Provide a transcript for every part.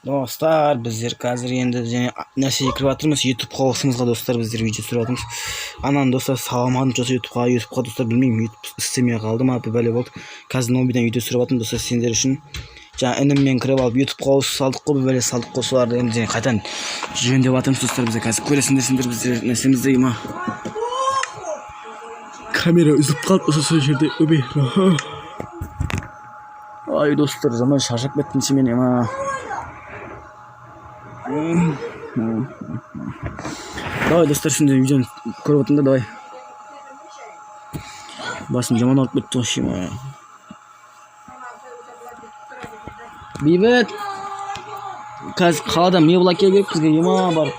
Dostlar, bizler қазір енді нәрсеге кіріп жатырмыз. YouTube қосыңызға достар, біздер видео түсіріп жатырмыз. Анан достар, саламадым жоса YouTubeға достар, білмеймін, YouTube істемей қалды ма, бәле болды. Қазір нобидан видео түсіріп жатырмын достар, сендер үшін. Жаңа ініммен кіріп алып YouTube-ға салдық қой, бәле салдық қой, соларды енді қайтадан жөндеп жатырмыз достар. Біздер қазір көресіңдер, біздер нәрсемізді ма. Камера үзіліп қалды осы жерде. Ай достар, жаман шаршап кеттім мен ма. Давай достар, şimdi videonu көріп отырмын, давай. Басым жаман ауырып кетті вообще ма. Бейбіт, қазір қаладан мебелакия керек бізге ема бар.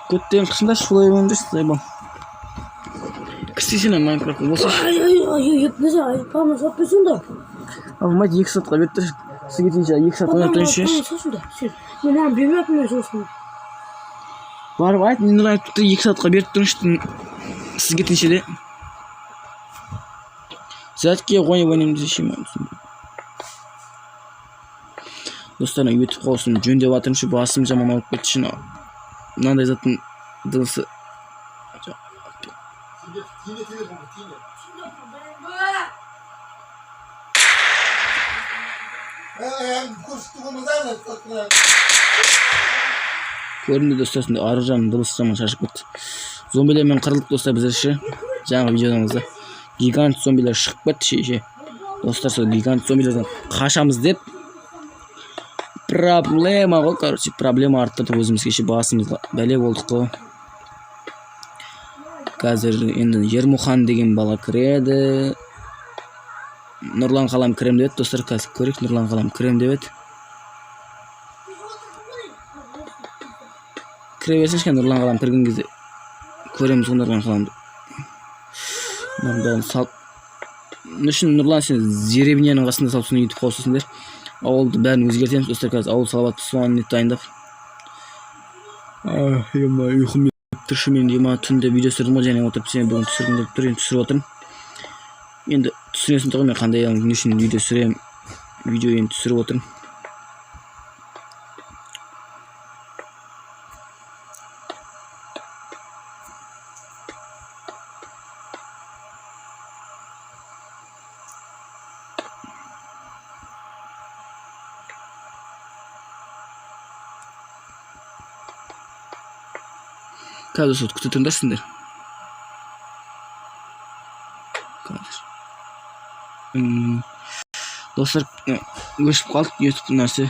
Көттен қышында шулай өндірсіз айбам. Кістесен Майнкрафтын болса. Ай, памна сатпайсың да. Алмайды 2 саатқа беріп тұр. Сізге дейінше 2 саат ойнап тұрыңызшы. Мен маған бермеппін сосын. Барып айт, мен айтып тұр 2 саатқа беріп тұрыңызшы. Сізге дейінше де. Затке ойнайым десем. Достар, YouTube қосым жөндеп жатырмын, басым жаман ауырып кетті. Мынандай заттың дыбысы. Көрінді достар, ары жағын дыбысы жаман шашып кетті. Зомбилермен қырылдық достар біздерше. Жаңағы видеоңызда гигант зомбилер шығып кетті. Достар, сол гигант зомбилерден қашамыз деп проблема ғой, короче, проблема арттырды өзімізге, басымызға бәле болдық қой. Қазір енді Ермұхан деген бала кіреді. Нұрлан қалам кірем деп еді, достар, қазір көрейік, Нұрлан қалам кірем деп еді. Кіре берсінші, Нұрлан қалам кірген кезде көреміз ғой Нұрлан қаламды. Үшін Нұрлан, сен Зеребинияның қасында салып соны етіп қосысыңдар. Ауылды бәрін өзгертеміз, достар, қазір ауыл салабат соған нет дайындап. Ема, ұйқым тұршы мен ема түнде видео түсірдім ғой, және отырып сен бүгін түсірдім деп тұр, енді түсіріп отырмын. Енді түсіресің тұғы мен қандай үшін видео түсірем, видео енді түсіріп отырмын. Қазір сот күте тұрыңдарсыңдар. Достар, өшіп қалдық YouTube нәрсе.